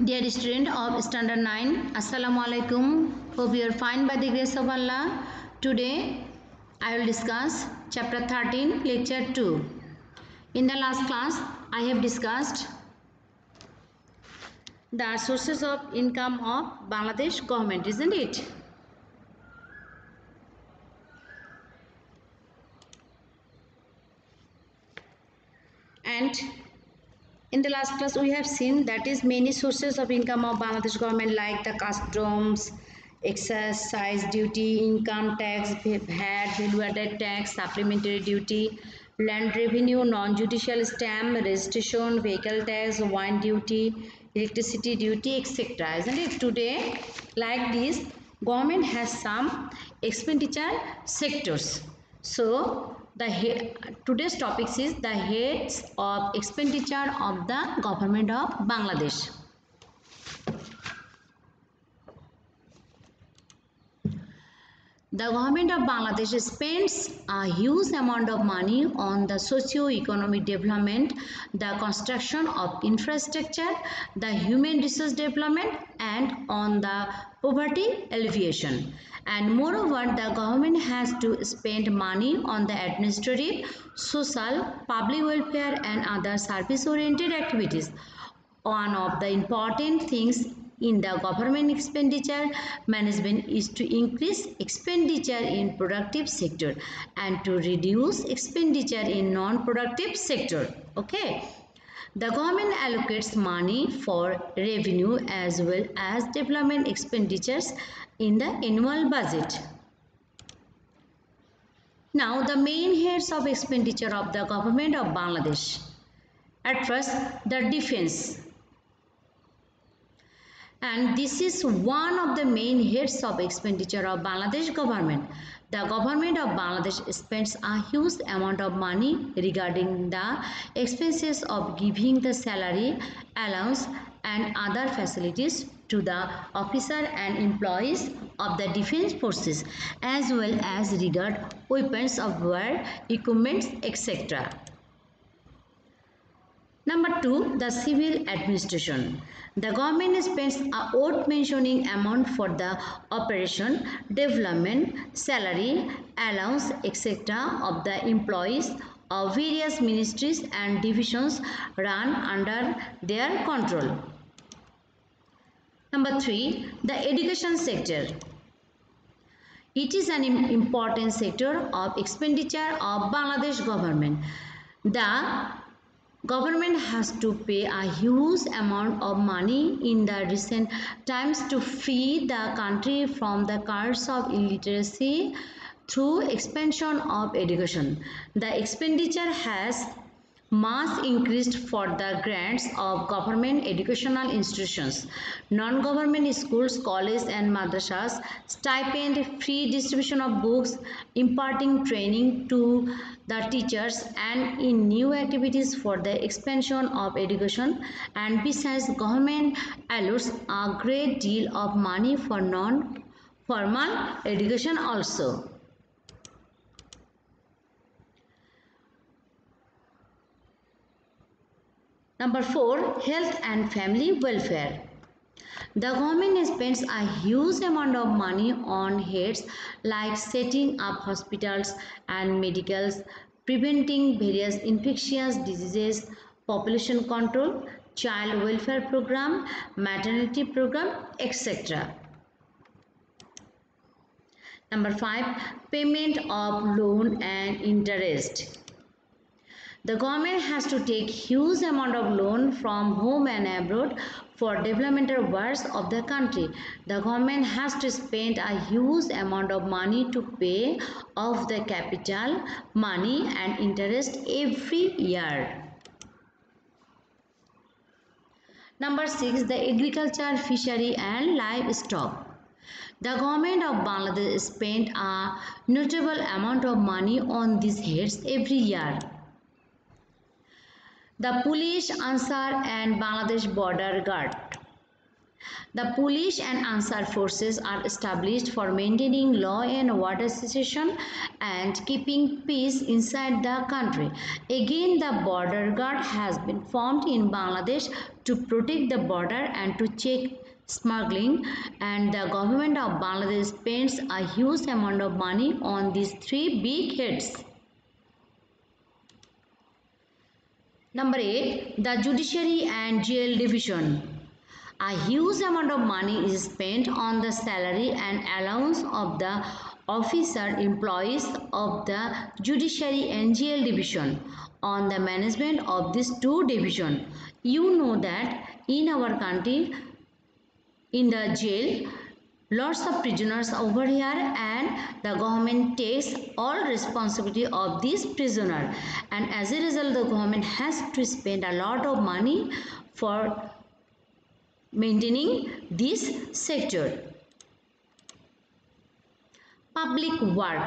Dear student of Standard 9, Assalamu alaikum. Hope you are fine by the grace of Allah. Today I will discuss chapter 13, lecture 2. In the last class I have discussed the sources of income of Bangladesh government, isn't it? And in the last class we have seen that is many sources of income of Bangladesh government like the customs, excise duty, income tax, VAT, value added tax, supplementary duty, land revenue, non-judicial stamp, registration, vehicle tax, wine duty, electricity duty, etc. Isn't it? Today, like this, government has some expenditure sectors. So today's topic is the heads of expenditure of the government of Bangladesh. The government of Bangladesh spends a huge amount of money on the socio-economic development, the construction of infrastructure, the human resource development, and on the poverty alleviation. And moreover, the government has to spend money on the administrative, social, public welfare and other service-oriented activities. One of the important things in the government expenditure management is to increase expenditure in productive sector and to reduce expenditure in non-productive sector. Okay. The government allocates money for revenue as well as development expenditures in the annual budget. Now the main heads of expenditure of the government of Bangladesh. At first, the defense. And this is one of the main heads of expenditure of Bangladesh government. The government of Bangladesh spends a huge amount of money regarding the expenses of giving the salary, allowance and other facilities to the officer and employees of the defense forces as well as regard weapons of war, equipment, etc. Number 2, the civil administration. The government spends a worth mentioning amount for the operation, development, salary, allowance, etc. of the employees of various ministries and divisions run under their control. Number 3, the education sector. It is an important sector of expenditure of Bangladesh government. The government has to pay a huge amount of money in the recent times to free the country from the curse of illiteracy through expansion of education. The expenditure has much increased for the grants of government educational institutions, non-government schools, colleges and madrasas, stipend, free distribution of books, imparting training to the teachers and in new activities for the expansion of education. And besides, government allows a great deal of money for non-formal education also. Number 4, health and family welfare. The government spends a huge amount of money on heads like setting up hospitals and medicals, preventing various infectious diseases, population control, child welfare program, maternity program, etc. Number 5, payment of loan and interest. The government has to take huge amount of loan from home and abroad for developmental works of the country. The government has to spend a huge amount of money to pay off the capital, money and interest every year. Number 6, the agriculture, fishery and livestock. The government of Bangladesh spent a notable amount of money on these heads every year. The Police, Ansar and Bangladesh Border Guard. The police and Ansar forces are established for maintaining law and order situation and keeping peace inside the country. Again, the border guard has been formed in Bangladesh to protect the border and to check smuggling, and the government of Bangladesh spends a huge amount of money on these three big heads. Number 8, the Judiciary and Jail Division. A huge amount of money is spent on the salary and allowance of the officer employees of the Judiciary and Jail Division on the management of these two divisions. You know that in our country, in the jail, lots of prisoners over here, and the government takes all responsibility of this prisoner, and as a result the government has to spend a lot of money for maintaining this sector. Public work.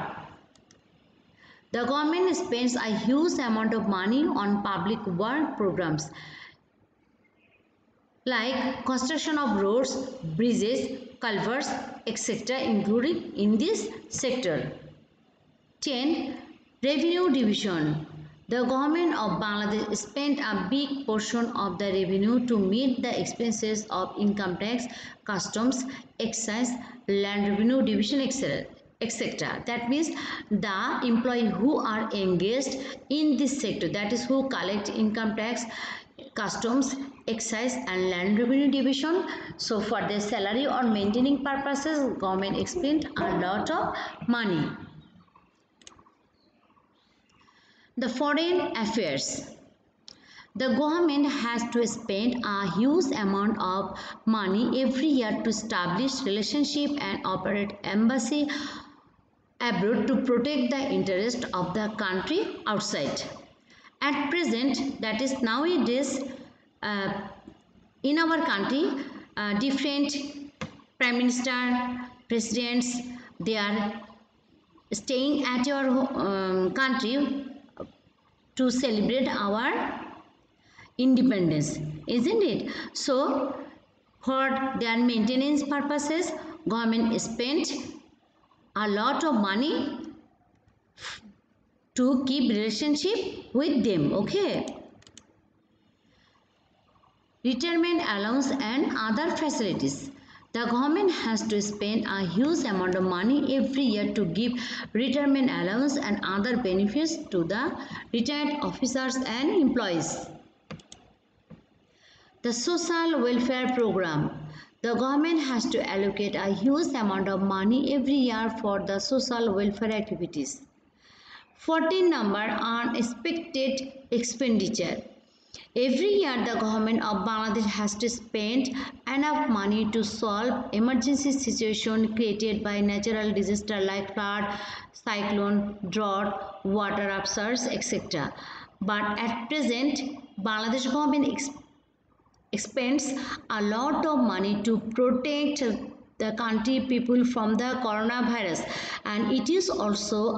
The government spends a huge amount of money on public work programs like construction of roads, bridges, culverts, etc. included in this sector. 10. Revenue Division. The government of Bangladesh spent a big portion of the revenue to meet the expenses of income tax, customs, excise, land revenue division, etc. That means the employees who are engaged in this sector, that is who collect income tax, customs, excise and land revenue division. So for their salary or maintaining purposes, government spent a lot of money. The foreign affairs. The government has to spend a huge amount of money every year to establish relationship and operate embassy abroad to protect the interest of the country outside. At present, that is nowadays, in our country, different prime minister, presidents, they are staying at your country to celebrate our independence, isn't it? So for their maintenance purposes, government spent a lot of money to keep relationship with them. Okay. Retirement allowance and other facilities. The government has to spend a huge amount of money every year to give retirement allowance and other benefits to the retired officers and employees. The social welfare program. The government has to allocate a huge amount of money every year for the social welfare activities. 14 number, unexpected expenditure. Every year the government of Bangladesh has to spend enough money to solve emergency situation created by natural disaster like flood, cyclone, drought, water upsurge, etc. But at present, Bangladesh government spends a lot of money to protect the country people from the coronavirus, and it is also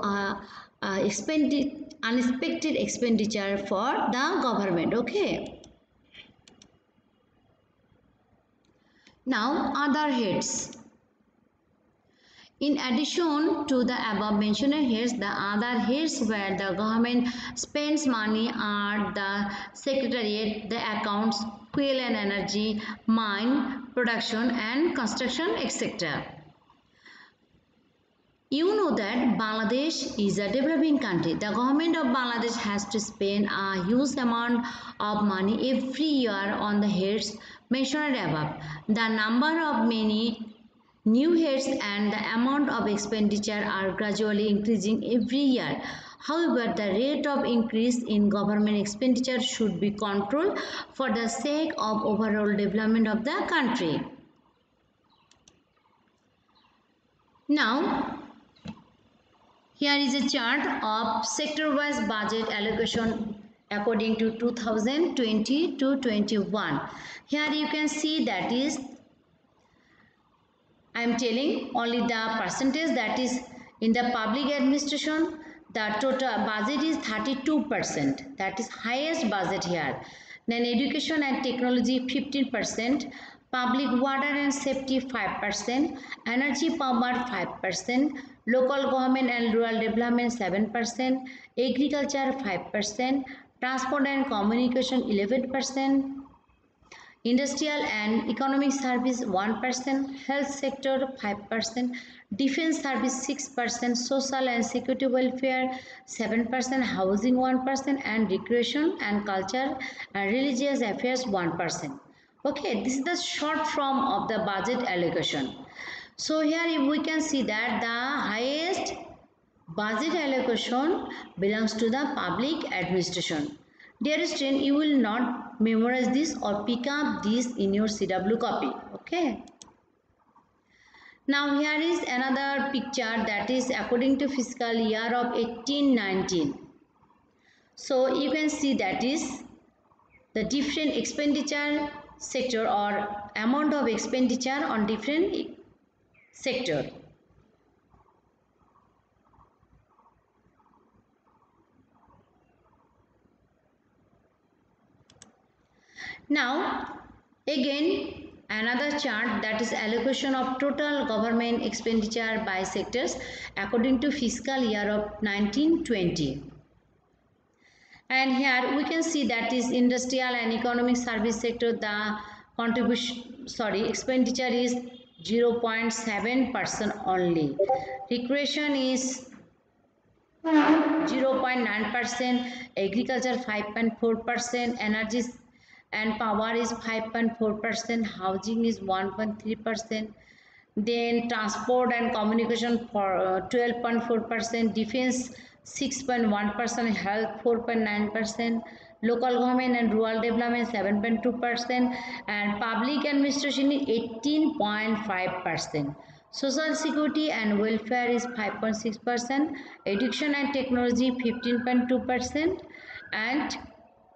unexpected expenditure for the government. Okay. Now other heads. In addition to the above mentioned heads, the other heads where the government spends money are the secretariat, the accounts, fuel and energy, mine, production and construction, etc. You know that Bangladesh is a developing country. The government of Bangladesh has to spend a huge amount of money every year on the heads mentioned above. The number of many new heads and the amount of expenditure are gradually increasing every year. However, the rate of increase in government expenditure should be controlled for the sake of overall development of the country. Now, here is a chart of sector-wise budget allocation according to 2020 to 21. Here you can see that is, I am telling only the percentage, that is in the public administration the total budget is 32%, that is highest budget here. Then education and technology 15%, public water and safety 5%, energy power 5%, local government and rural development 7%, agriculture 5%, transport and communication 11%, industrial and economic service 1%, health sector 5%, defense service 6%, social and security welfare 7%, housing 1%, and recreation and culture and religious affairs 1%. Okay, this is the short form of the budget allocation. So here we can see that the highest budget allocation belongs to the public administration. Dear student, you will not memorize this or pick up this in your CW copy. Okay. Now here is another picture that is according to fiscal year of 1819. So you can see that is the different expenditure sector or amount of expenditure on different sector. Now again another chart, that is allocation of total government expenditure by sectors according to fiscal year of 1920. And here we can see that is industrial and economic service sector, the expenditure is 0.7% only. Recreation is 0.9%, agriculture 5.4%, energy and power is 5.4%, housing is 1.3%, then transport and communication for 12.4%, defense 6.1%, health 4.9%, local government and rural development 7.2%, and public administration is 18.5%. Social security and welfare is 5.6%, education and technology 15.2%, and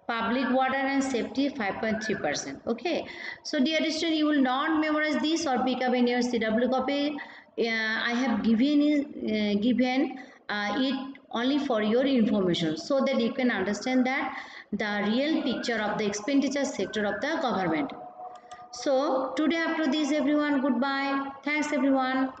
public water and safety 5.3%. Okay, so dear student, you will not memorize this or pick up in your CW copy. I have given it only for your information, so that you can understand that the real picture of the expenditure sector of the government. So today after this everyone, goodbye. Thanks everyone.